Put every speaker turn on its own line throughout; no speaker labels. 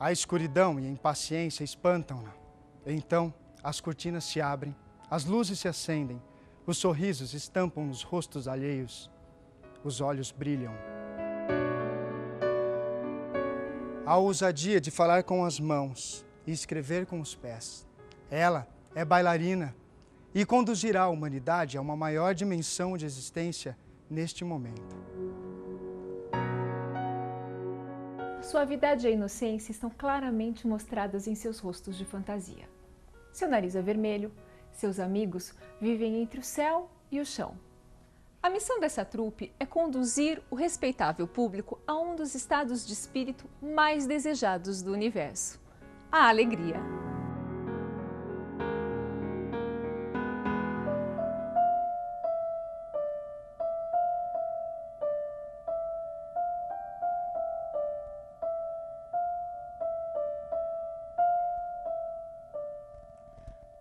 A escuridão e a impaciência espantam-na. Então, as cortinas se abrem, as luzes se acendem, os sorrisos estampam nos rostos alheios, os olhos brilham. A ousadia de falar com as mãos e escrever com os pés. Ela é bailarina e conduzirá a humanidade a uma maior dimensão de existência neste momento.
Suavidade e a inocência estão claramente mostradas em seus rostos de fantasia. Seu nariz é vermelho, seus amigos vivem entre o céu e o chão. A missão dessa trupe é conduzir o respeitável público a um dos estados de espírito mais desejados do universo, a alegria.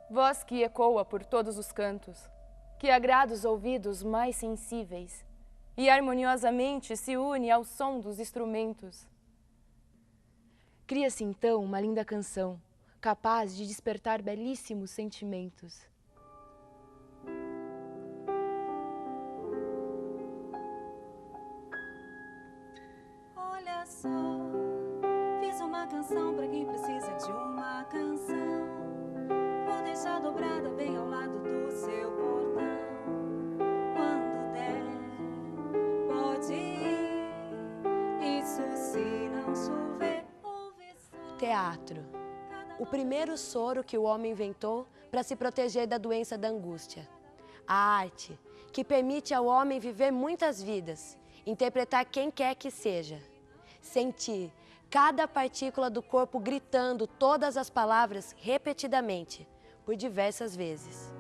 Voz que ecoa por todos os cantos, que agrada os ouvidos mais sensíveis e harmoniosamente se une ao som dos instrumentos. Cria-se então uma linda canção, capaz de despertar belíssimos sentimentos.
Olha só, fiz uma canção para quem precisa de uma canção. Vou deixar dobrada bem ao lado do seu portão. Quando der, pode ir. Isso se não chover, ouve só.
Teatro. O primeiro soro que o homem inventou para se proteger da doença da angústia. A arte, que permite ao homem viver muitas vidas, interpretar quem quer que seja. Sentir cada partícula do corpo gritando todas as palavras repetidamente, por diversas vezes.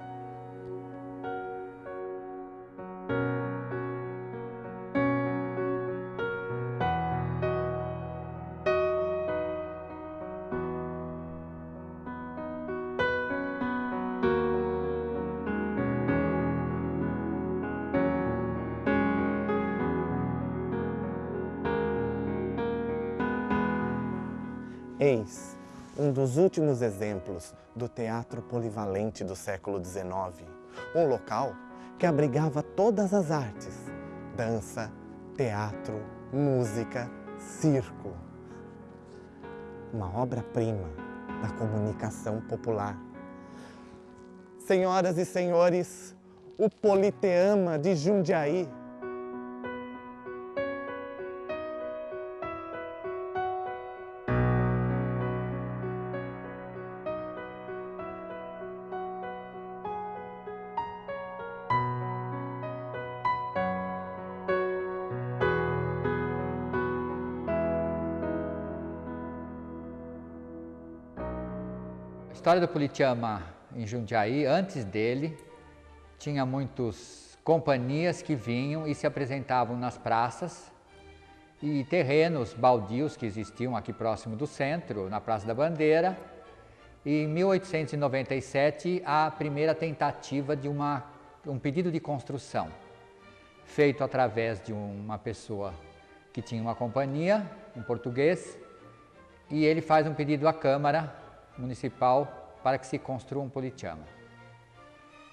Eis um dos últimos exemplos do teatro polivalente do século XIX, um local que abrigava todas as artes, dança, teatro, música, circo. Uma obra-prima da comunicação popular. Senhoras e senhores, o Politeama de Jundiaí.
A história do Politeama em Jundiaí, antes dele, tinha muitas companhias que vinham e se apresentavam nas praças e terrenos baldios que existiam aqui próximo do centro, na Praça da Bandeira. E em 1897, a primeira tentativa de um pedido de construção, feito através de uma pessoa que tinha uma companhia, um português, e ele faz um pedido à Câmara Municipal para que se construa um Politeama.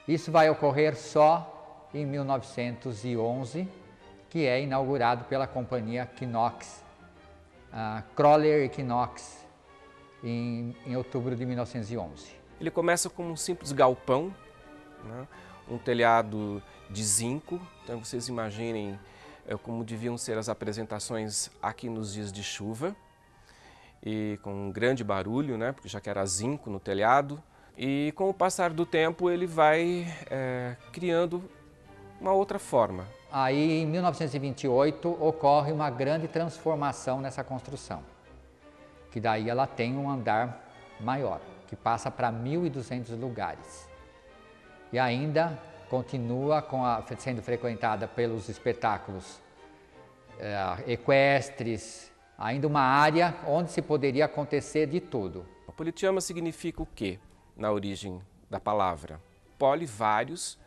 Isso vai ocorrer só em 1911, que é inaugurado pela companhia Quinox, Crawler Equinox, em outubro de 1911.
Ele começa como um simples galpão, né? Um telhado de zinco, então vocês imaginem como deviam ser as apresentações aqui nos dias de chuva, e com um grande barulho, né? Porque já que era zinco no telhado. E com o passar do tempo ele vai criando uma outra forma.
Aí em 1928 ocorre uma grande transformação nessa construção, que daí ela tem um andar maior, que passa para 1.200 lugares. E ainda continua sendo frequentada pelos espetáculos equestres, ainda uma área onde se poderia acontecer de tudo.
O Politeama significa o quê, na origem da palavra? Poli, vários,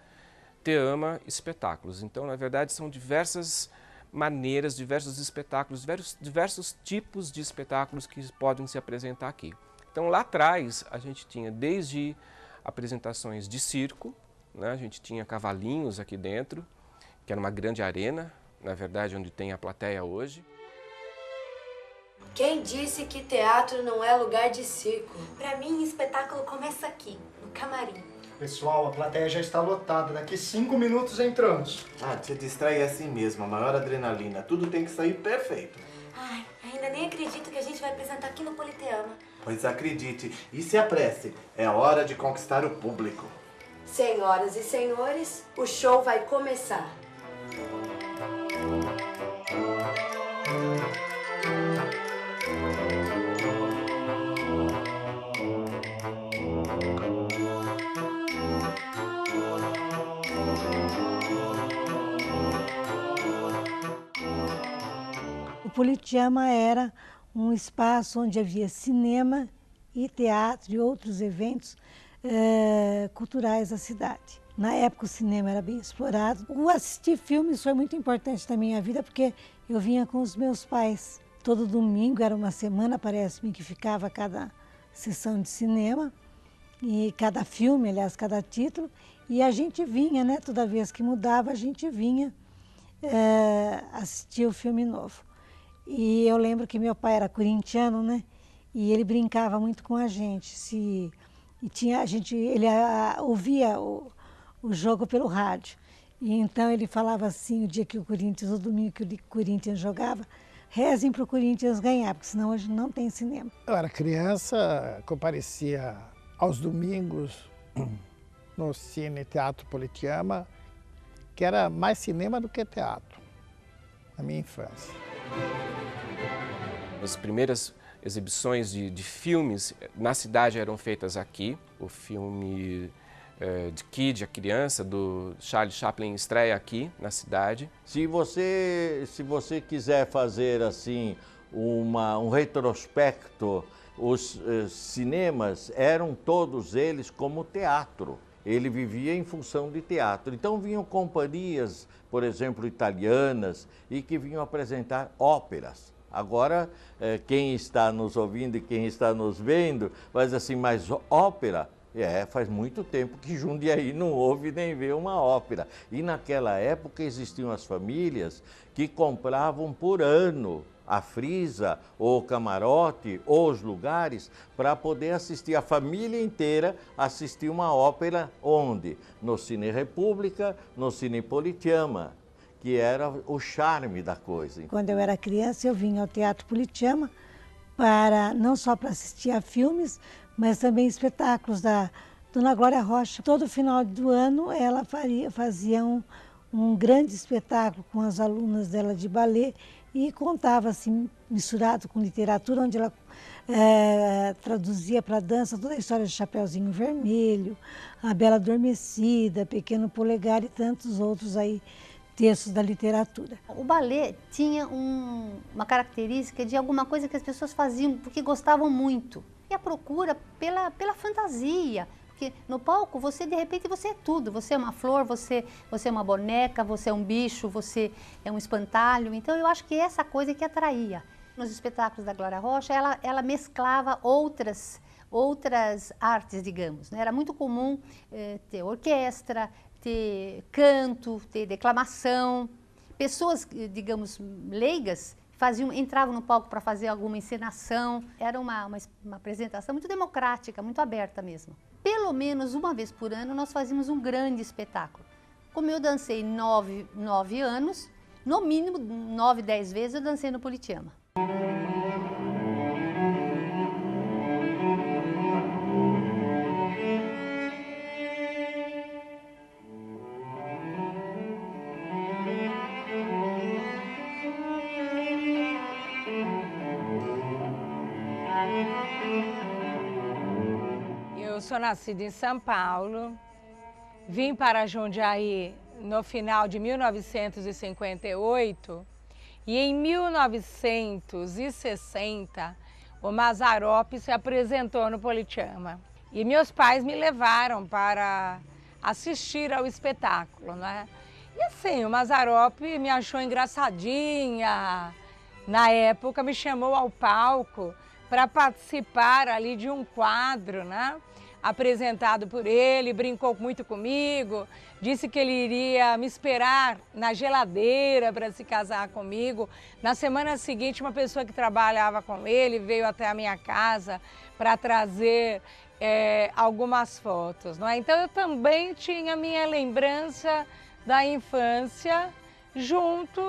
teama, espetáculos. Então, na verdade, são diversas maneiras, diversos espetáculos, diversos tipos de espetáculos que podem se apresentar aqui. Então lá atrás a gente tinha desde apresentações de circo, né? A gente tinha cavalinhos aqui dentro, que era uma grande arena, na verdade, onde tem a plateia hoje.
Quem disse que teatro não é lugar de circo?
Para mim, o espetáculo começa aqui, no camarim.
Pessoal, a plateia já está lotada. Daqui 5 minutos entramos.
Ah, te distrai assim mesmo, a maior adrenalina. Tudo tem que sair perfeito.
Ai, ainda nem acredito que a gente vai apresentar aqui no Politeama.
Pois acredite, e se apresse, é hora de conquistar o público.
Senhoras e senhores, o show vai começar.
O Politeama era um espaço onde havia cinema e teatro e outros eventos culturais da cidade. Na época o cinema era bem explorado. O assistir filmes foi muito importante na minha vida porque eu vinha com os meus pais. Todo domingo, era uma semana, parece-me, que ficava cada sessão de cinema, e cada filme, aliás, cada título, e a gente vinha, né? Toda vez que mudava, a gente vinha assistir o filme novo. E eu lembro que meu pai era corintiano, né? E ele brincava muito com a gente. Ele ouvia o jogo pelo rádio. E então ele falava assim, o dia que o domingo que o Corinthians jogava, rezem para o Corinthians ganhar, porque senão hoje não tem cinema.
Eu era criança, comparecia aos domingos no Cine Teatro Politeama, que era mais cinema do que teatro, na minha infância.
As primeiras exibições de filmes na cidade eram feitas aqui. O filme de Kid, a criança, do Charlie Chaplin, estreia aqui na cidade.
Se você quiser fazer assim um retrospecto, os cinemas eram todos eles como teatro. Ele vivia em função de teatro. Então vinham companhias, por exemplo, italianas, e que vinham apresentar óperas. Agora, quem está nos ouvindo e quem está nos vendo vai dizer assim, mas ópera? Faz muito tempo que Jundiaí não ouve nem vê uma ópera. E naquela época existiam as famílias que compravam por ano a frisa, ou o camarote, ou os lugares, para poder assistir, a família inteira assistir uma ópera onde? No Cine República, no Cine Politeama, que era o charme da coisa.
Quando eu era criança, eu vinha ao Teatro Politeama não só para assistir a filmes, mas também espetáculos da Dona Glória Rocha. Todo final do ano ela fazia um grande espetáculo com as alunas dela de balé e contava assim, misturado com literatura, onde ela traduzia para a dança toda a história de Chapeuzinho Vermelho, A Bela Adormecida, Pequeno Polegar e tantos outros aí textos da literatura.
O balé tinha uma característica de alguma coisa que as pessoas faziam porque gostavam muito. E a procura pela fantasia, porque no palco você de repente você é tudo, você é uma flor, você é uma boneca, você é um bicho, você é um espantalho. Então eu acho que essa coisa que atraía. Nos espetáculos da Glória Rocha ela mesclava outras artes, digamos, né? Era muito comum ter orquestra, ter canto, ter declamação. Pessoas, digamos, leigas entravam no palco para fazer alguma encenação. Era uma apresentação muito democrática, muito aberta mesmo. Pelo menos uma vez por ano nós fazíamos um grande espetáculo. Como eu dancei 9 anos, no mínimo 9, 10 vezes eu dancei no Politeama.
Eu sou nascida em São Paulo, vim para Jundiaí no final de 1958 e em 1960 o Mazzaropi se apresentou no Politeama. E meus pais me levaram para assistir ao espetáculo, né? E assim, o Mazzaropi me achou engraçadinha. Na época me chamou ao palco para participar ali de um quadro, né? Apresentado por ele, brincou muito comigo, disse que ele iria me esperar na geladeira para se casar comigo. Na semana seguinte, uma pessoa que trabalhava com ele veio até a minha casa para trazer algumas fotos, não é? Então eu também tinha minha lembrança da infância junto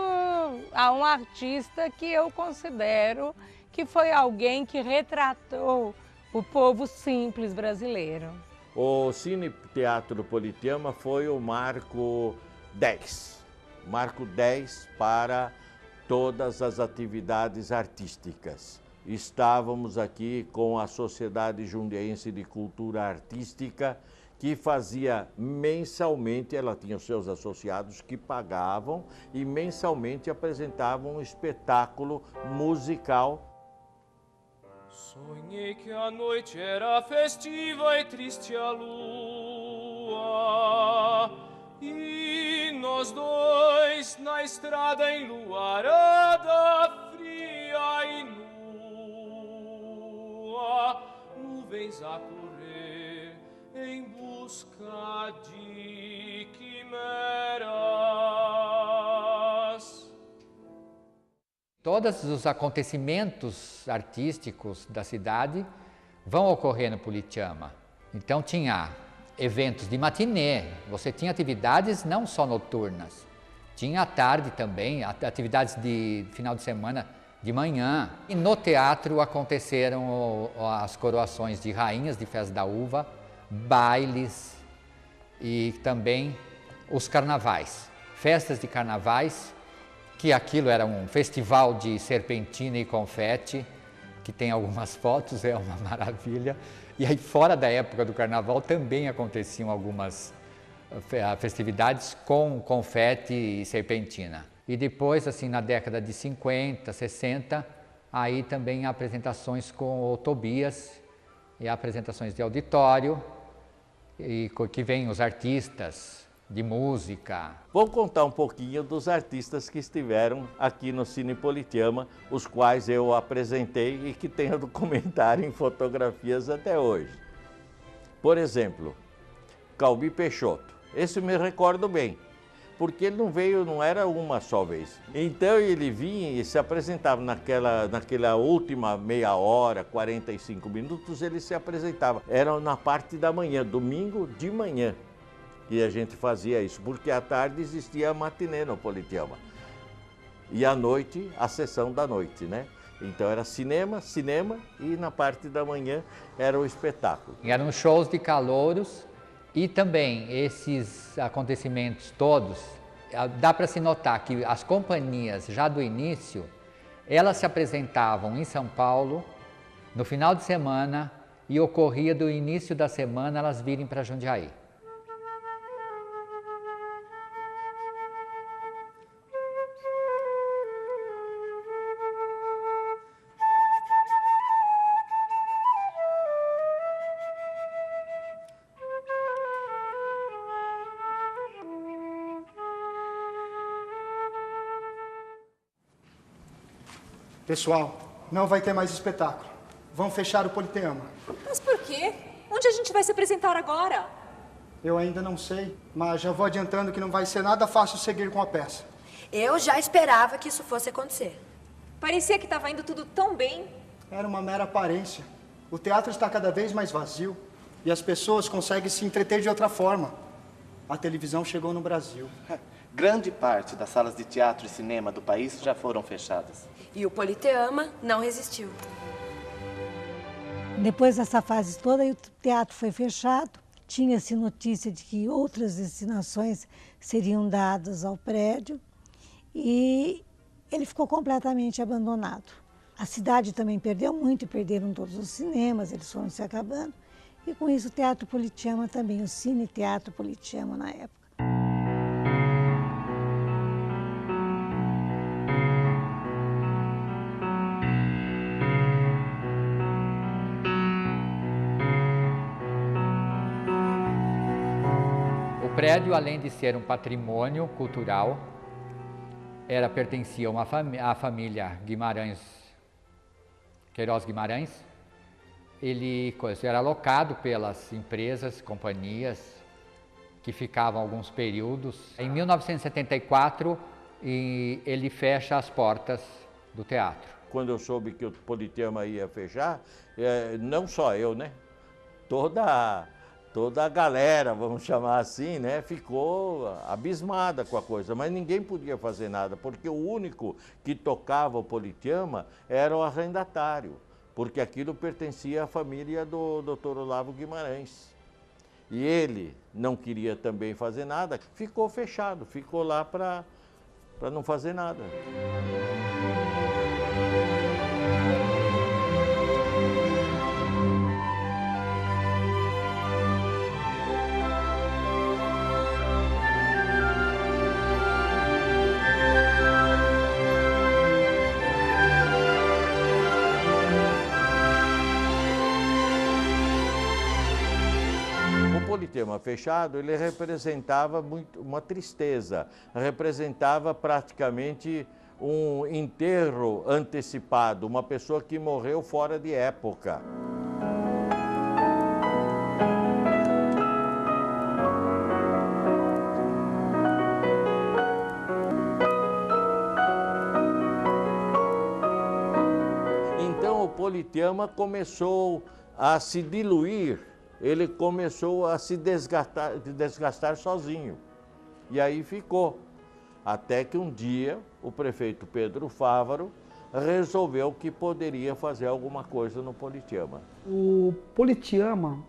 a um artista que eu considero que foi alguém que retratou o povo simples brasileiro.
O Cine Teatro Politeama foi o marco 10. Marco 10 para todas as atividades artísticas. Estávamos aqui com a Sociedade Jundiaense de Cultura Artística, que fazia mensalmente, ela tinha os seus associados que pagavam e mensalmente apresentavam um espetáculo musical.
Sonhei que a noite era festiva e triste a lua, e nós dois na estrada enluarada, fria e nua, nuvens a correr em busca de quimeras.
Todos os acontecimentos artísticos da cidade vão ocorrer no Politeama. Então tinha eventos de matinê, você tinha atividades não só noturnas, tinha à tarde também, atividades de final de semana de manhã. E no teatro aconteceram as coroações de rainhas de Festa da Uva, bailes e também os carnavais, festas de carnavais, que aquilo era um festival de serpentina e confete, que tem algumas fotos, é uma maravilha. E aí fora da época do carnaval também aconteciam algumas festividades com confete e serpentina. E depois, assim, na década de 50, 60, aí também apresentações com o Tobias, e apresentações de auditório, e que vêm os artistas de música.
Vou contar um pouquinho dos artistas que estiveram aqui no Cine Politeama, os quais eu apresentei e que tenho documentário em fotografias até hoje. Por exemplo, Calbi Peixoto. Esse me recordo bem, porque ele não veio, não era uma só vez. Então ele vinha e se apresentava naquela última meia hora, 45 minutos, ele se apresentava. Era na parte da manhã, domingo de manhã. E a gente fazia isso, porque à tarde existia a matinê no Politeama. E à noite, a sessão da noite, né? Então era cinema, e na parte da manhã era o espetáculo.
Eram shows de calouros e também esses acontecimentos todos, dá para se notar que as companhias já do início, elas se apresentavam em São Paulo no final de semana e ocorria do início da semana elas virem para Jundiaí.
Pessoal, não vai ter mais espetáculo. Vão fechar o Politeama.
Mas por quê? Onde a gente vai se apresentar agora?
Eu ainda não sei, mas já vou adiantando que não vai ser nada fácil seguir com a peça.
Eu já esperava que isso fosse acontecer.
Parecia que estava indo tudo tão bem.
Era uma mera aparência. O teatro está cada vez mais vazio e as pessoas conseguem se entreter de outra forma. A televisão chegou no Brasil.
Grande parte das salas de teatro e cinema do país já foram fechadas.
E o Politeama não resistiu.
Depois dessa fase toda, o teatro foi fechado. Tinha-se notícia de que outras destinações seriam dadas ao prédio e ele ficou completamente abandonado. A cidade também perdeu muito, perderam todos os cinemas, eles foram se acabando. E com isso o Teatro Politeama também, o Cine Teatro Politeama na época.
O prédio, além de ser um patrimônio cultural, pertencia à família Guimarães, Queiroz Guimarães. Ele era alocado pelas empresas, companhias, que ficavam alguns períodos. Em 1974, ele fecha as portas do teatro.
Quando eu soube que o Politeama ia fechar, não só eu, né? Toda a galera, vamos chamar assim, né? Ficou abismada com a coisa, mas ninguém podia fazer nada, porque o único que tocava o Politeama era o arrendatário, porque aquilo pertencia à família do Dr. Olavo Guimarães. E ele não queria também fazer nada, ficou fechado, ficou lá para não fazer nada. O Politeama fechado, ele representava uma tristeza, representava praticamente um enterro antecipado, uma pessoa que morreu fora de época. Então o Politeama começou a se diluir, ele começou a se desgastar sozinho. E aí ficou. Até que um dia o prefeito Pedro Fávaro resolveu que poderia fazer alguma coisa no Politeama.
O Politeama,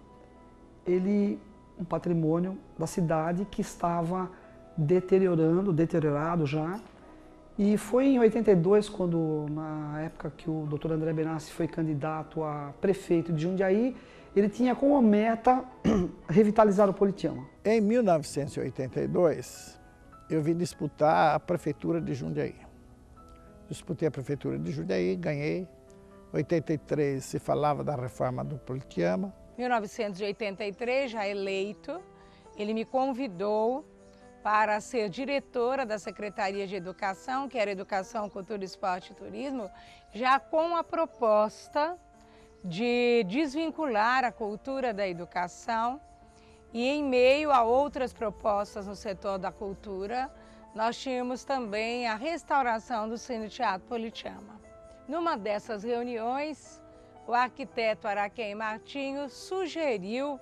um patrimônio da cidade que estava deteriorado já. E foi em 82, quando, na época que o Dr. André Benassi foi candidato a prefeito de Jundiaí, ele tinha como meta revitalizar o Politeama.
Em 1982, eu vim disputar a prefeitura de Jundiaí. Disputei a prefeitura de Jundiaí, ganhei. Em 83 se falava da reforma do Politeama.
Em 1983, já eleito, ele me convidou para ser diretora da Secretaria de Educação, que era Educação, Cultura, Esporte e Turismo, já com a proposta de desvincular a cultura da educação e, em meio a outras propostas no setor da cultura, nós tínhamos também a restauração do Cine Teatro Politeama. Numa dessas reuniões, o arquiteto Araquém Martinho sugeriu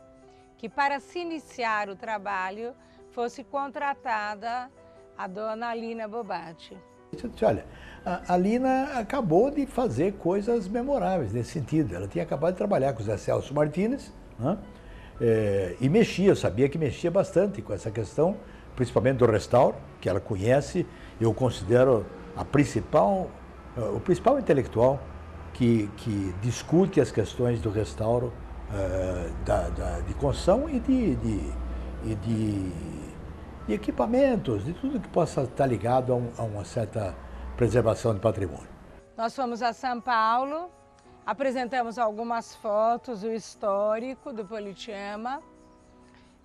que, para se iniciar o trabalho, fosse contratada a dona Alina Bobatti.
Eu disse, olha, a Alina acabou de fazer coisas memoráveis nesse sentido. Ela tinha acabado de trabalhar com o Zé Celso Martínez, né? E eu sabia que mexia bastante com essa questão, principalmente do restauro, que ela conhece. Eu considero o principal intelectual que discute as questões do restauro de construção e de equipamentos, de tudo que possa estar ligado a uma certa preservação de patrimônio.
Nós fomos a São Paulo, apresentamos algumas fotos, o histórico do Politeama.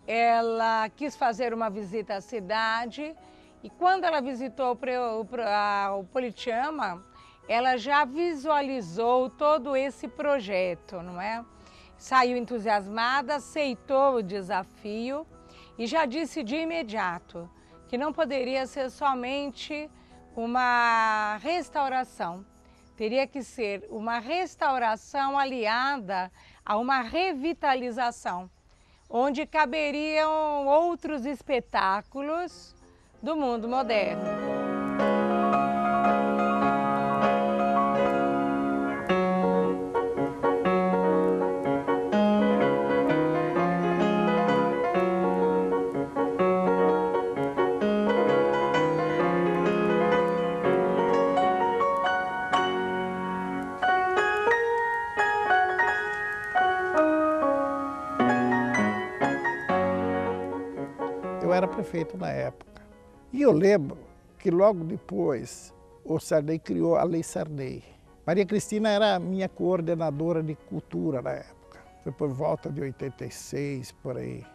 Ela quis fazer uma visita à cidade e quando ela visitou o Politeama, ela já visualizou todo esse projeto, não é? Saiu entusiasmada, aceitou o desafio e já disse de imediato que não poderia ser somente uma restauração, teria que ser uma restauração aliada a uma revitalização, onde caberiam outros espetáculos do mundo moderno.
Eu era prefeito na época. E eu lembro que logo depois o Sarney criou a Lei Sarney. Maria Cristina era a minha coordenadora de cultura na época. Foi por volta de 86, por aí.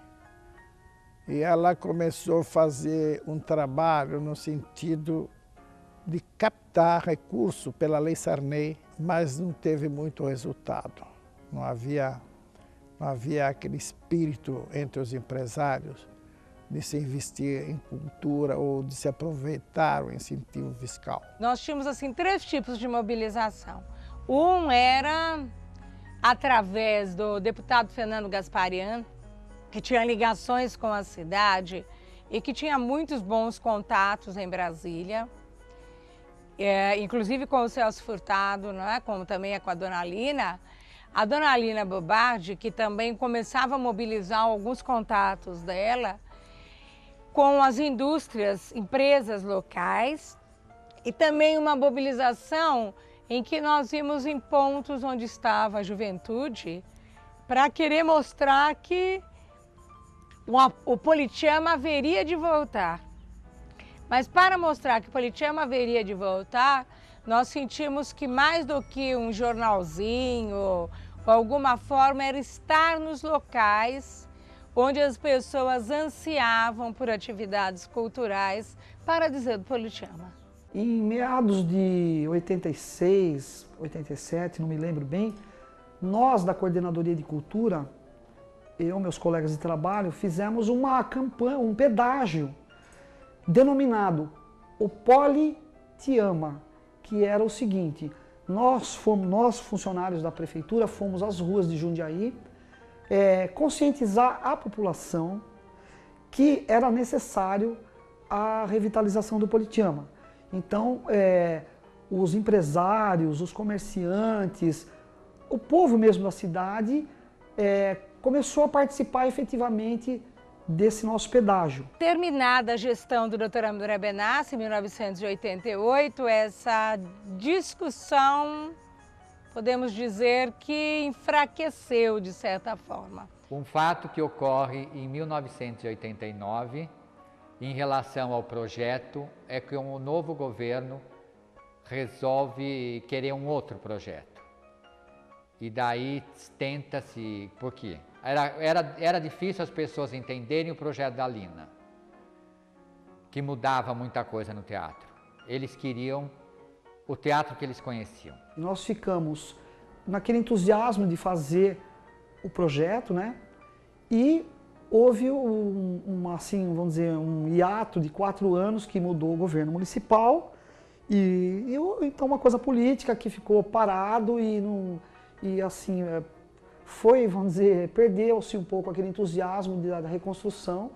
E ela começou a fazer um trabalho no sentido de captar recurso pela Lei Sarney, mas não teve muito resultado. Não havia aquele espírito entre os empresários de se investir em cultura ou de se aproveitar o incentivo fiscal.
Nós tínhamos assim 3 tipos de mobilização. Um era através do deputado Fernando Gasparian, que tinha ligações com a cidade e que tinha muitos bons contatos em Brasília, inclusive com o Celso Furtado, não é? Como também com a Dona Lina. A Dona Lina Bobardi, que também começava a mobilizar alguns contatos dela com as indústrias, empresas locais, e também uma mobilização em que nós vimos em pontos onde estava a juventude para querer mostrar que o Politeama haveria de voltar. Mas para mostrar que o Politeama haveria de voltar, nós sentimos que mais do que um jornalzinho ou alguma forma era estar nos locais onde as pessoas ansiavam por atividades culturais para dizer do Politeama.
Em meados de 86, 87, não me lembro bem, nós da Coordenadoria de Cultura, eu e meus colegas de trabalho, fizemos uma campanha, um pedágio denominado o Politeama, que era o seguinte: nós funcionários da prefeitura, fomos às ruas de Jundiaí conscientizar a população que era necessário a revitalização do Politeama. Então, os empresários, os comerciantes, o povo mesmo da cidade começou a participar efetivamente desse nosso pedágio.
Terminada a gestão do Dr. André Benassi, em 1988, essa discussão, podemos dizer que enfraqueceu de certa forma.
Um fato que ocorre em 1989, em relação ao projeto, é que o novo governo resolve querer um outro projeto. E daí tenta-se... Por quê? Era difícil as pessoas entenderem o projeto da Lina, que mudava muita coisa no teatro. Eles queriam o teatro que eles conheciam.
Nós ficamos naquele entusiasmo de fazer o projeto, né? E houve vamos dizer, um hiato de 4 anos que mudou o governo municipal então uma coisa política que ficou parado e assim foi, vamos dizer, perdeu-se um pouco aquele entusiasmo da reconstrução.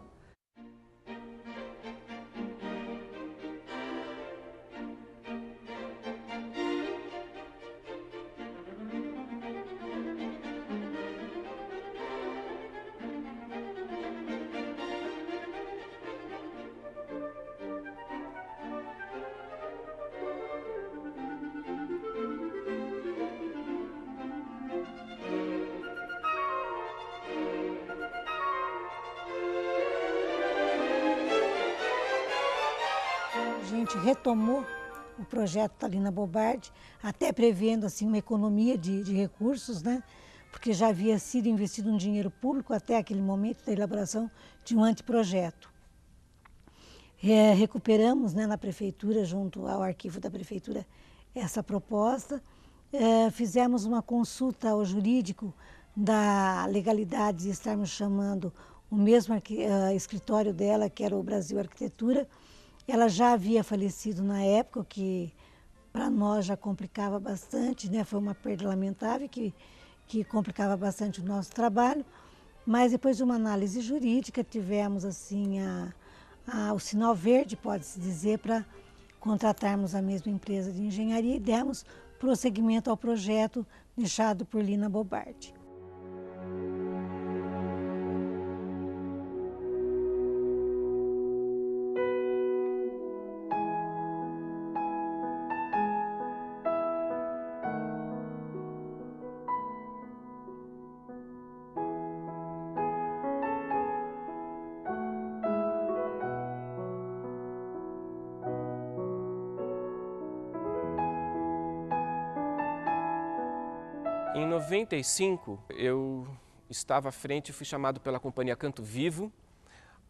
A gente retomou o projeto da Lina Bobardi, até prevendo assim, uma economia de recursos, né? Porque já havia sido investido um dinheiro público até aquele momento da elaboração de um anteprojeto. Recuperamos, né, na prefeitura, junto ao arquivo da prefeitura, essa proposta. Fizemos uma consulta ao jurídico da legalidade de estarmos chamando o mesmo escritório dela, que era o Brasil Arquitetura. Ela já havia falecido na época, o que para nós já complicava bastante, né? Foi uma perda lamentável que complicava bastante o nosso trabalho. Mas depois de uma análise jurídica, tivemos assim o sinal verde, pode-se dizer, para contratarmos a mesma empresa de engenharia e demos prosseguimento ao projeto deixado por Lina Bobardi.
Em 95, eu estava à frente, fui chamado pela companhia Canto Vivo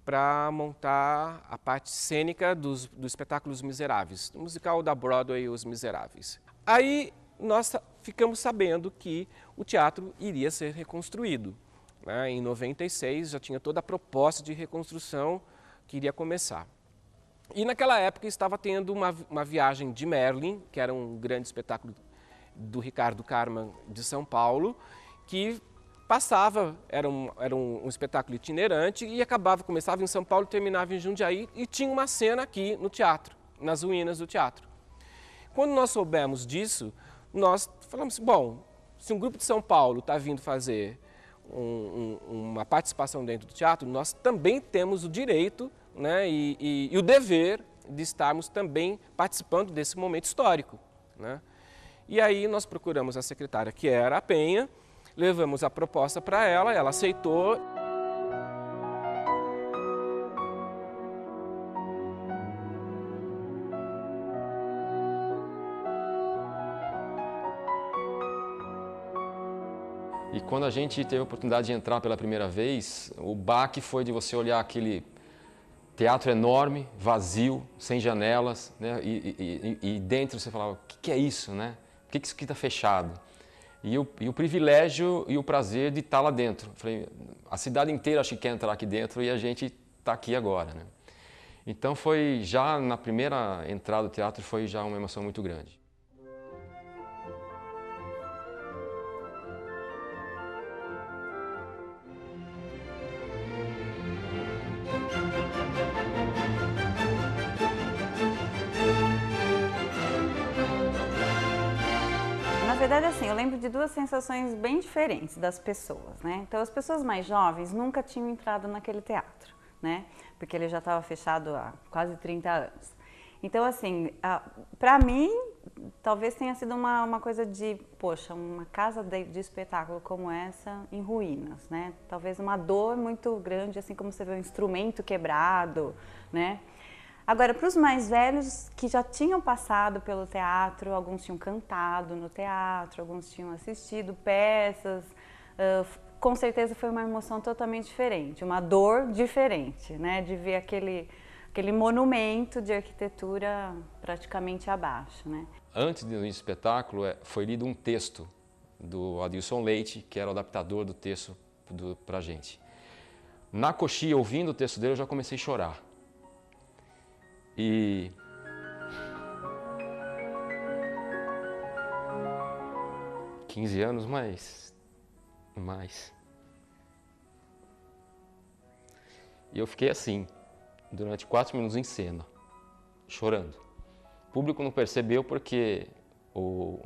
para montar a parte cênica do espetáculo Os Miseráveis, do musical da Broadway Os Miseráveis. Aí nós ficamos sabendo que o teatro iria ser reconstruído. Né? Em 96 já tinha toda a proposta de reconstrução que iria começar. E naquela época estava tendo uma viagem de Merlin, que era um grande espetáculo do Ricardo Carman de São Paulo, que passava, era um espetáculo itinerante e começava em São Paulo e terminava em Jundiaí, e tinha uma cena aqui no teatro, nas ruínas do teatro. Quando nós soubemos disso, nós falamos, bom, se um grupo de São Paulo está vindo fazer uma participação dentro do teatro, nós também temos o direito, né, e o dever de estarmos também participando desse momento histórico. Né? E aí nós procuramos a secretária, que era a Penha, levamos a proposta para ela, ela aceitou.
E quando a gente teve a oportunidade de entrar pela primeira vez, o baque foi de você olhar aquele teatro enorme, vazio, sem janelas, né? E dentro você falava, o que é isso, né? Por que isso aqui está fechado? E o privilégio e o prazer de estar lá dentro. Falei, a cidade inteira acho que quer entrar aqui dentro e a gente está aqui agora, né? Então foi já na primeira entrada do teatro, foi já uma emoção muito grande.
Na verdade, assim, eu lembro de duas sensações bem diferentes das pessoas, né? Então, as pessoas mais jovens nunca tinham entrado naquele teatro, né? Porque ele já estava fechado há quase 30 anos. Então, assim, para mim, talvez tenha sido uma coisa de, poxa, uma casa de espetáculo como essa em ruínas, né? Talvez uma dor muito grande, assim como você vê um instrumento quebrado, né? Agora, para os mais velhos que já tinham passado pelo teatro, alguns tinham cantado no teatro, alguns tinham assistido peças, com certeza foi uma emoção totalmente diferente, uma dor diferente, né? De ver aquele monumento de arquitetura praticamente abaixo, né?
Antes do espetáculo, foi lido um texto do Adilson Leite, que era o adaptador do texto para a gente. Na coxia, ouvindo o texto dele, eu já comecei a chorar. E ...15 anos, mais. E eu fiquei assim, durante 4 minutos em cena, chorando. O público não percebeu porque o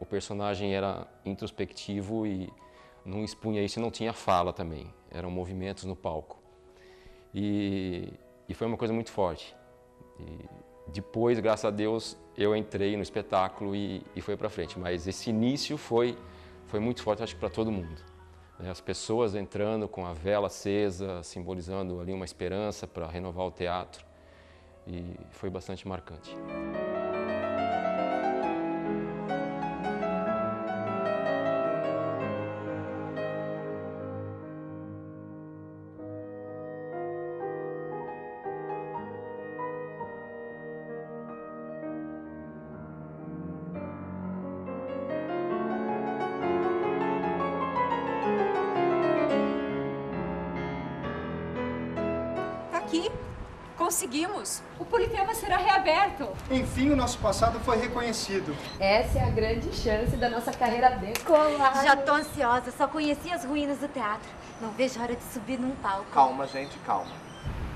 personagem era introspectivo e não expunha isso e não tinha fala também. Eram movimentos no palco. E foi uma coisa muito forte. E depois, graças a Deus, eu entrei no espetáculo e foi para frente. Mas esse início foi muito forte, acho que para todo mundo. As pessoas entrando com a vela acesa, simbolizando ali uma esperança para renovar o teatro. E foi bastante marcante.
Conseguimos! O Politeama será reaberto!
Enfim, o nosso passado foi reconhecido.
Essa é a grande chance da nossa carreira decolar.
Já tô ansiosa, só conheci as ruínas do teatro. Não vejo a hora de subir num palco.
Calma, gente, calma.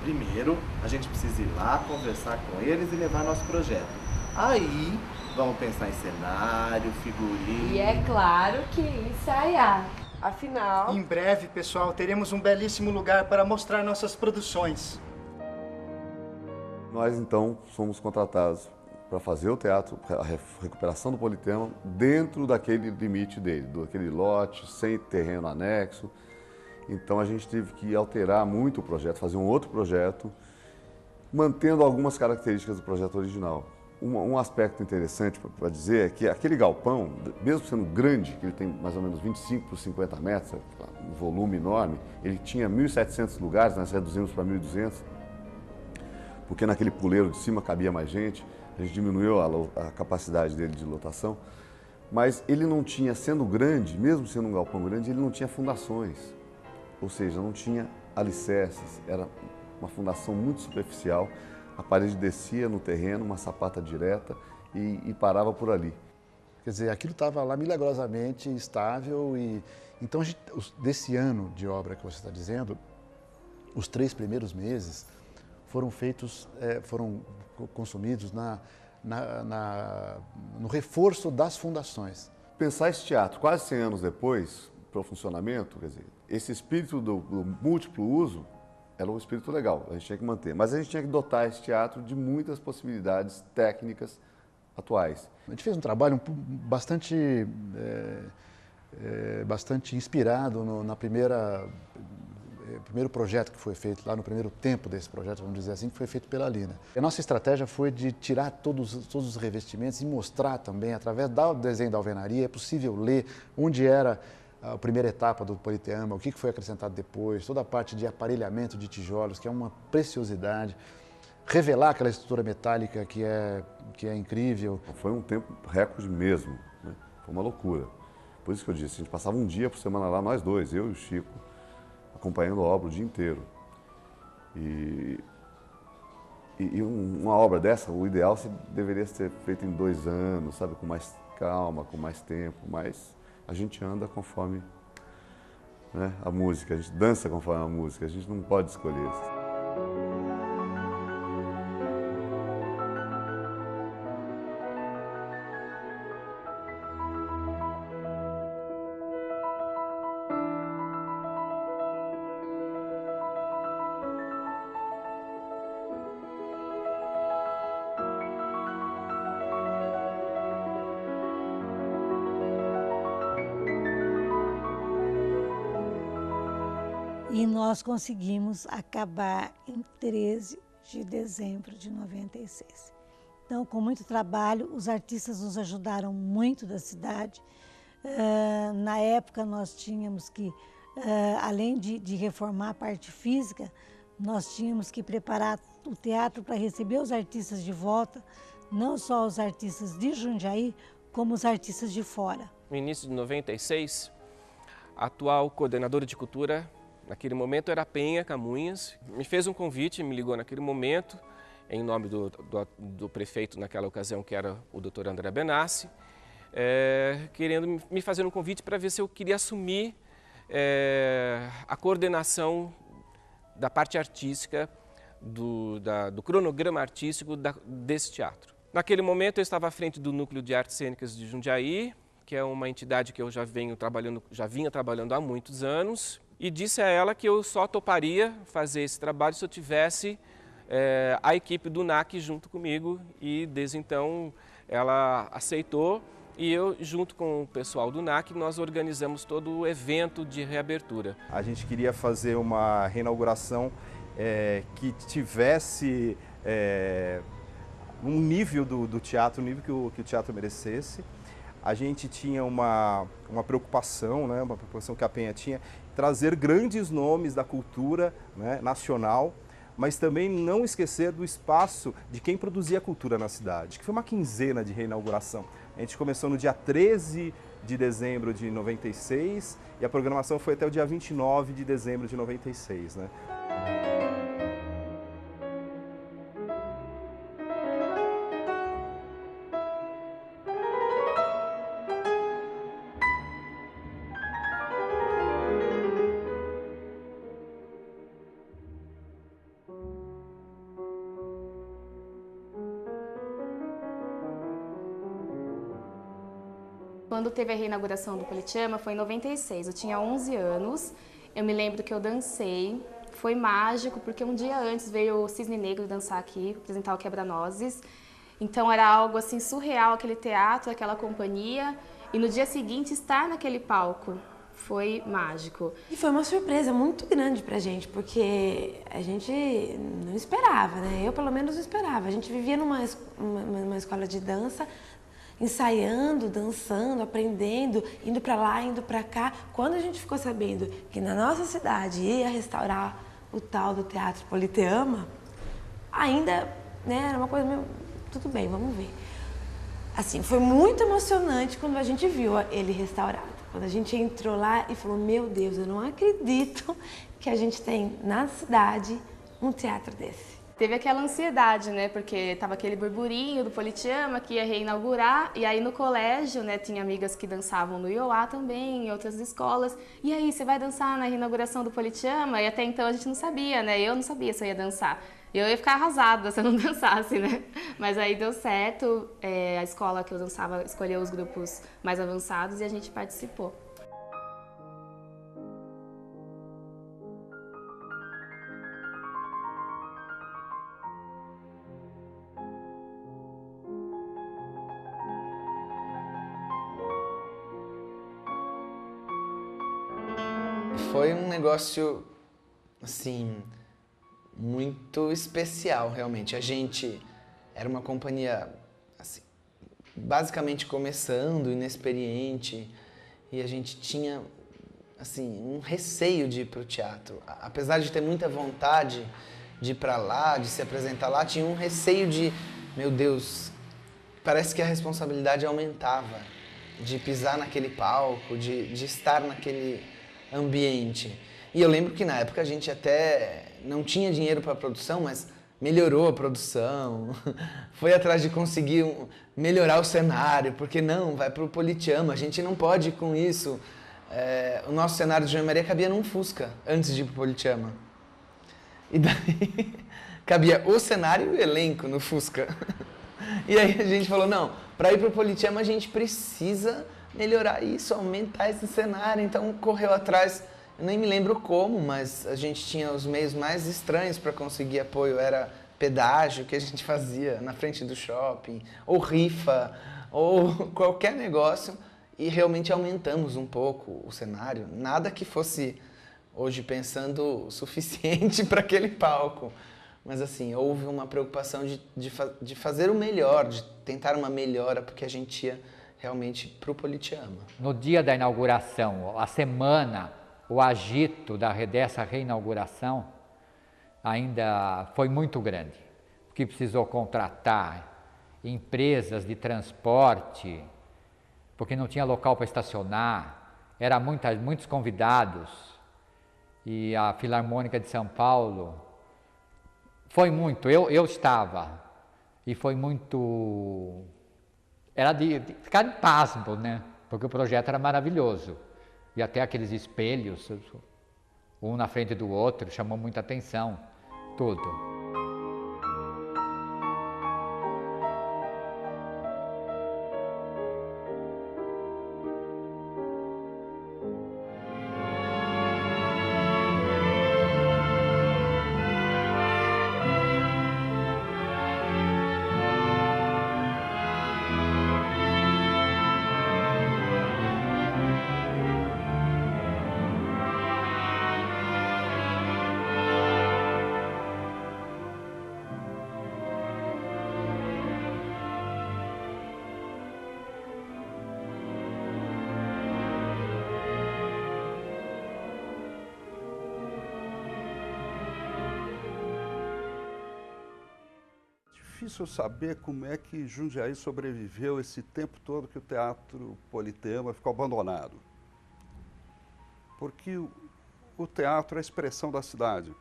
Primeiro, a gente precisa ir lá, conversar com eles e levar nosso projeto. Aí, vamos pensar em cenário, figurino...
E é claro que ensaiar. Afinal...
Em breve, pessoal, teremos um belíssimo lugar para mostrar nossas produções.
Nós, então, somos contratados para fazer o teatro, a recuperação do Politeama, dentro daquele limite dele, daquele lote, sem terreno anexo. Então, a gente teve que alterar muito o projeto, fazer um outro projeto, mantendo algumas características do projeto original. Um aspecto interessante para dizer é que aquele galpão, mesmo sendo grande, que ele tem mais ou menos 25 por 50 metros, um volume enorme, ele tinha 1.700 lugares, nós reduzimos para 1.200, porque naquele puleiro de cima cabia mais gente, a gente diminuiu a capacidade dele de lotação, mas ele não tinha, sendo grande, mesmo sendo um galpão grande, ele não tinha fundações, ou seja, não tinha alicerces, era uma fundação muito superficial. A parede descia no terreno, uma sapata direta e parava por ali.
Quer dizer, aquilo estava lá milagrosamente estável e... Então, desse ano de obra que você está dizendo, os 3 primeiros meses foram feitos, foram consumidos no reforço das fundações.
Pensar esse teatro quase 100 anos depois, para o funcionamento, quer dizer, esse espírito do múltiplo uso era um espírito legal, a gente tinha que manter. Mas a gente tinha que dotar esse teatro de muitas possibilidades técnicas atuais.
A gente fez um trabalho bastante inspirado no primeiro projeto que foi feito, lá no primeiro tempo desse projeto, vamos dizer assim, que foi feito pela Lina. A nossa estratégia foi de tirar todos os revestimentos e mostrar também, através do desenho da alvenaria, é possível ler onde era a primeira etapa do Politeama, o que foi acrescentado depois, toda a parte de aparelhamento de tijolos, que é uma preciosidade, revelar aquela estrutura metálica que é incrível.
Foi um tempo recorde mesmo, né? Foi uma loucura. Por isso que eu disse, a gente passava um dia por semana lá, nós dois, eu e o Chico, acompanhando a obra o dia inteiro. E uma obra dessa, o ideal deveria ser feita em 2 anos, sabe, com mais calma, com mais tempo, mas a gente anda conforme, né, a música, a gente dança conforme a música, a gente não pode escolher.
E nós conseguimos acabar em 13 de dezembro de 96. Então, com muito trabalho, os artistas nos ajudaram muito da cidade. Na época, nós tínhamos que, além de reformar a parte física, nós tínhamos que preparar o teatro para receber os artistas de volta, não só os artistas de Jundiaí, como os artistas de fora.
No início de 96, a atual coordenadora de cultura, naquele momento era Penha Camunhas, me fez um convite, me ligou naquele momento, em nome do prefeito naquela ocasião, que era o Dr. André Benassi, querendo me fazer um convite para ver se eu queria assumir a coordenação da parte artística, do cronograma artístico desse teatro. Naquele momento eu estava à frente do Núcleo de Artes Cênicas de Jundiaí, que é uma entidade que eu já vinha trabalhando há muitos anos, e disse a ela que eu só toparia fazer esse trabalho se eu tivesse a equipe do NAC junto comigo, e desde então ela aceitou, e eu, junto com o pessoal do NAC, nós organizamos todo o evento de reabertura.
A gente queria fazer uma reinauguração que tivesse um nível do teatro, um nível que o teatro merecesse. A gente tinha uma preocupação, né, uma preocupação que a Penha tinha, trazer grandes nomes da cultura, né, nacional, mas também não esquecer do espaço de quem produzia a cultura na cidade, que foi uma quinzena de reinauguração. A gente começou no dia 13 de dezembro de 96 e a programação foi até o dia 29 de dezembro de 96, né?
Quando teve a reinauguração do Politeama foi em 96, eu tinha 11 anos, eu me lembro que eu dancei, foi mágico porque um dia antes veio o Cisne Negro dançar aqui, apresentar o Quebra-Nozes, então era algo assim surreal, aquele teatro, aquela companhia, e no dia seguinte estar naquele palco foi mágico.
E foi uma surpresa muito grande pra gente, porque a gente não esperava, né? Eu, pelo menos, não esperava. A gente vivia numa escola de dança, ensaiando, dançando, aprendendo, indo pra lá, indo pra cá. Quando a gente ficou sabendo que na nossa cidade ia restaurar o tal do Teatro Politeama, ainda, né, era uma coisa meio... Tudo bem, vamos ver. Assim, foi muito emocionante quando a gente viu ele restaurado. Quando a gente entrou lá e falou, meu Deus, eu não acredito que a gente tem na cidade um teatro desse.
Teve aquela ansiedade, né, porque tava aquele burburinho do Politeama que ia reinaugurar, e aí no colégio, né, tinha amigas que dançavam no Ioá também, em outras escolas. E aí, você vai dançar na reinauguração do Politeama? E até então a gente não sabia, né, eu não sabia se eu ia dançar. Eu ia ficar arrasada se eu não dançasse, né? Mas aí deu certo, a escola que eu dançava escolheu os grupos mais avançados e a gente participou.
Foi um negócio, assim, muito especial, realmente. A gente era uma companhia, assim, basicamente começando, inexperiente, e a gente tinha, assim, um receio de ir para o teatro. Apesar de ter muita vontade de ir para lá, de se apresentar lá, tinha um receio de, meu Deus, parece que a responsabilidade aumentava, de pisar naquele palco, de estar naquele ambiente. E eu lembro que na época a gente até não tinha dinheiro para a produção, mas melhorou a produção, foi atrás de conseguir melhorar o cenário, porque não, vai para o Politeama, a gente não pode ir com isso. O nosso cenário de João e Maria cabia num Fusca, antes de ir para o Politeama. E daí cabia o cenário e o elenco no Fusca. E aí a gente falou, não, para ir para o Politeama a gente precisa melhorar isso, aumentar esse cenário, então correu atrás. Eu nem me lembro como, mas a gente tinha os meios mais estranhos para conseguir apoio. Era pedágio que a gente fazia na frente do shopping, ou rifa, ou qualquer negócio. E realmente aumentamos um pouco o cenário. Nada que fosse, hoje pensando, suficiente para aquele palco. Mas assim, houve uma preocupação de fazer o melhor, de tentar uma melhora, porque a gente ia realmente para o Politeama.
No dia da inauguração, a semana, o agito dessa reinauguração ainda foi muito grande, porque precisou contratar empresas de transporte, porque não tinha local para estacionar, eram muitos convidados, e a Filarmônica de São Paulo foi muito, eu estava, e foi muito, era de ficar em pasmo, né? Porque o projeto era maravilhoso. E até aqueles espelhos, um na frente do outro, chamou muita atenção, tudo.
Difícil saber como é que Jundiaí sobreviveu esse tempo todo que o Teatro Politeama ficou abandonado. Porque o teatro é a expressão da cidade.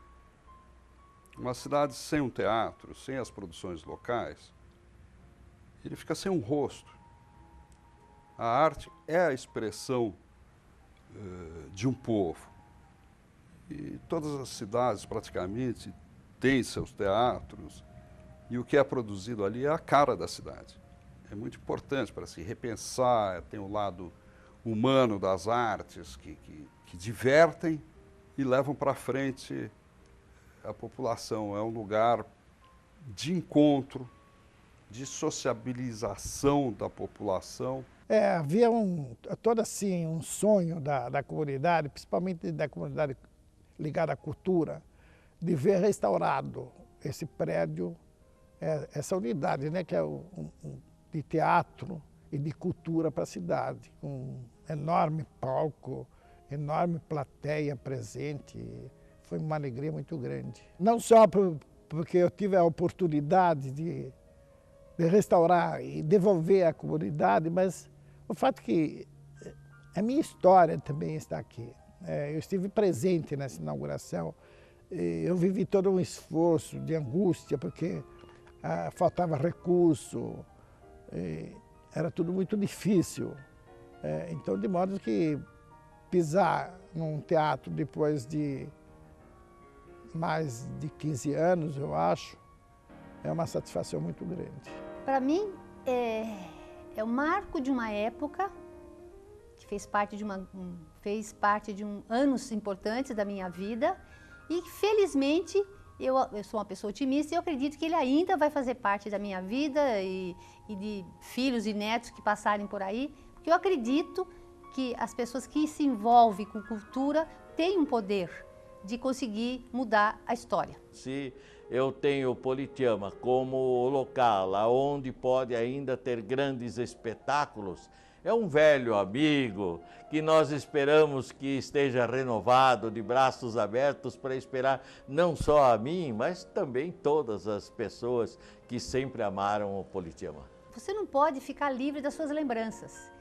Uma cidade sem um teatro, sem as produções locais, ele fica sem um rosto. A arte é a expressão de um povo. E todas as cidades, praticamente, têm seus teatros. E o que é produzido ali é a cara da cidade. É muito importante para se repensar, tem o lado humano das artes que divertem e levam para frente a população. É um lugar de encontro, de sociabilização da população.
Havia todo assim um sonho da comunidade, principalmente da comunidade ligada à cultura, de ver restaurado esse prédio, essa unidade, né, que é de teatro e de cultura para a cidade, com um enorme palco, enorme plateia presente. Foi uma alegria muito grande. Não só porque eu tive a oportunidade de restaurar e devolver à comunidade, mas o fato que a minha história também está aqui. Eu estive presente nessa inauguração, eu vivi todo um esforço de angústia, porque faltava recurso, era tudo muito difícil. Então, de modo que pisar num teatro depois de mais de 15 anos, eu acho, é uma satisfação muito grande.
Para mim, é o marco de uma época que fez parte de anos importantes da minha vida e, felizmente, eu sou uma pessoa otimista e eu acredito que ele ainda vai fazer parte da minha vida e de filhos e netos que passarem por aí, porque eu acredito que as pessoas que se envolvem com cultura têm um poder de conseguir mudar a história.
Se eu tenho o Politeama como o local onde pode ainda ter grandes espetáculos, é um velho amigo que nós esperamos que esteja renovado, de braços abertos, para esperar não só a mim, mas também todas as pessoas que sempre amaram o Politeama.
Você não pode ficar livre das suas lembranças.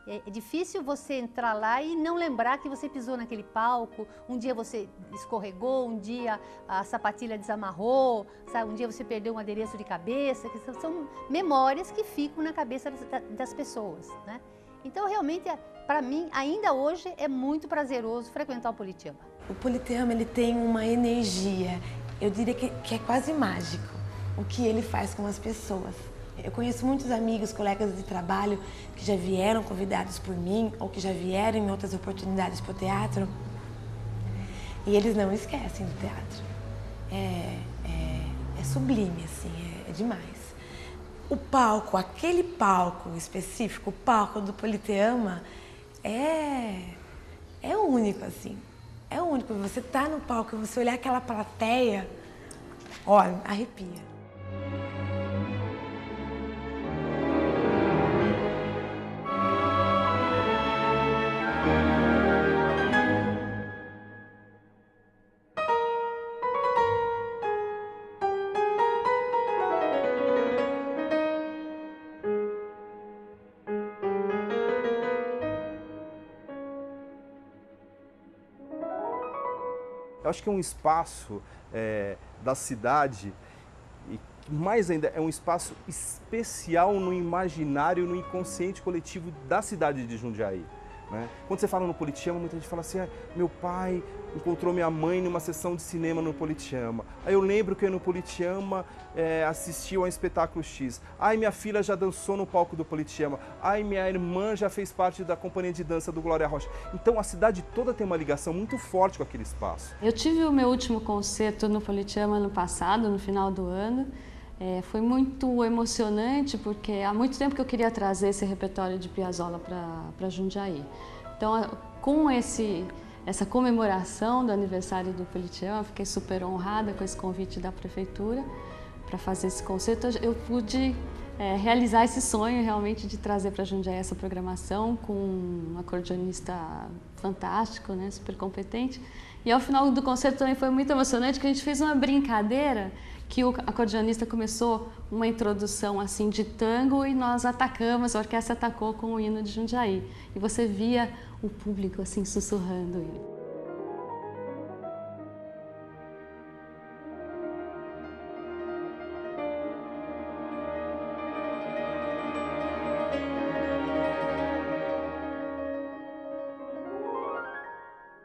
É difícil você entrar lá e não lembrar que você pisou naquele palco, um dia você escorregou, um dia a sapatilha desamarrou, sabe? Um dia você perdeu um adereço de cabeça, que são memórias que ficam na cabeça das pessoas, né? Então, realmente, para mim, ainda hoje, é muito prazeroso frequentar o Politeama.
O Politeama, ele tem uma energia, eu diria que é quase mágico, o que ele faz com as pessoas. Eu conheço muitos amigos, colegas de trabalho que já vieram convidados por mim ou que já vieram em outras oportunidades para o teatro e eles não esquecem do teatro. É sublime, assim, é demais. O palco, aquele palco específico, o palco do Politeama, é único, assim. É único. Você tá no palco e você olhar aquela plateia, olha, arrepia.
Eu acho que é um espaço da cidade, e mais ainda, é um espaço especial no imaginário, no inconsciente coletivo da cidade de Jundiaí. Né? Quando você fala no Politeama, muita gente fala assim, meu pai encontrou minha mãe numa sessão de cinema no Politeama. Aí eu lembro que eu no Politeama assistiu a um espetáculo X. Ai, minha filha já dançou no palco do Politeama. Ai, minha irmã já fez parte da companhia de dança do Glória Rocha. Então a cidade toda tem uma ligação muito forte com aquele espaço.
Eu tive o meu último concerto no Politeama ano passado, no final do ano. Foi muito emocionante porque há muito tempo que eu queria trazer esse repertório de Piazzolla para Jundiaí. Então, com essa comemoração do aniversário do Politeama, fiquei super honrada com esse convite da prefeitura para fazer esse concerto. Eu pude realizar esse sonho realmente de trazer para Jundiaí essa programação com um acordeonista fantástico, né, super competente. E ao final do concerto também foi muito emocionante, que a gente fez uma brincadeira que o acordeonista começou uma introdução assim de tango e nós atacamos, a orquestra atacou com o hino de Jundiaí. E você via o público assim sussurrando ele.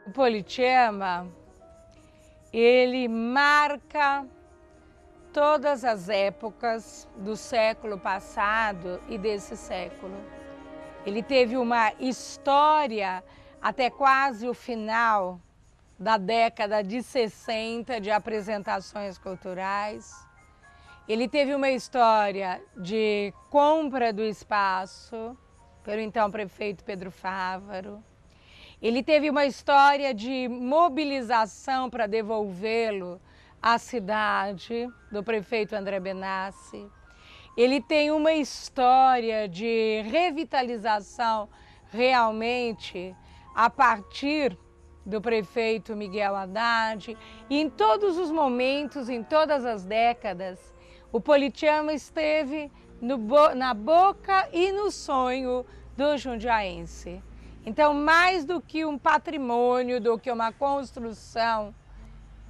O Politeama, ele marca todas as épocas do século passado e desse século. Ele teve uma história até quase o final da década de 60 de apresentações culturais. Ele teve uma história de compra do espaço pelo então prefeito Pedro Fávaro. Ele teve uma história de mobilização para devolvê-lo à cidade, do prefeito André Benassi. Ele tem uma história de revitalização realmente a partir do prefeito Miguel Haddad. E em todos os momentos, em todas as décadas, o Politeama esteve na boca e no sonho do jundiaense. Então, mais do que um patrimônio, do que uma construção,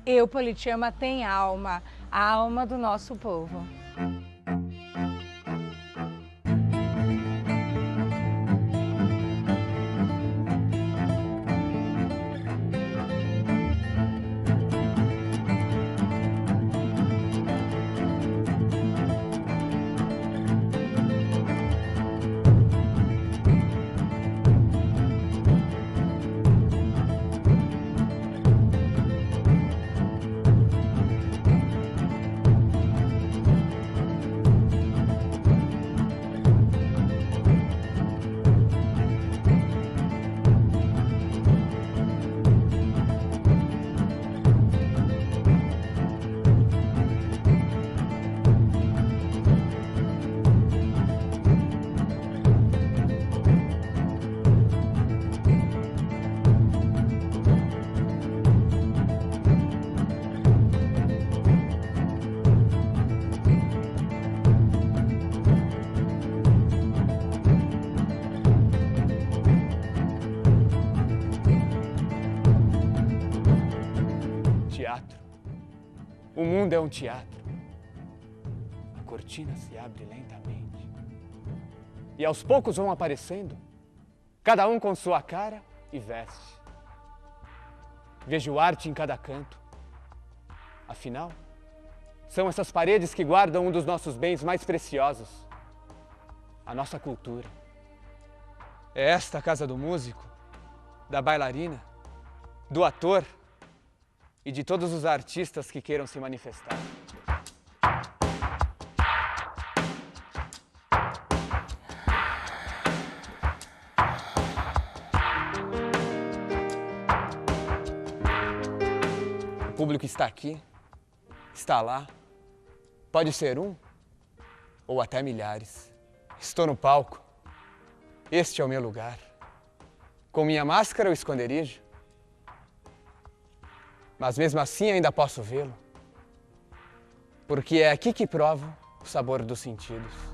o Politeama tem alma, a alma do nosso povo.
Teatro. O mundo é um teatro. A cortina se abre lentamente. E aos poucos vão aparecendo, cada um com sua cara e veste. Vejo arte em cada canto. Afinal, são essas paredes que guardam um dos nossos bens mais preciosos, a nossa cultura. É esta a casa do músico, da bailarina, do ator e de todos os artistas que queiram se manifestar. O público está aqui, está lá, pode ser um ou até milhares. Estou no palco, este é o meu lugar. Com minha máscara ou esconderijo, mas mesmo assim ainda posso vê-lo, porque é aqui que provo o sabor dos sentidos.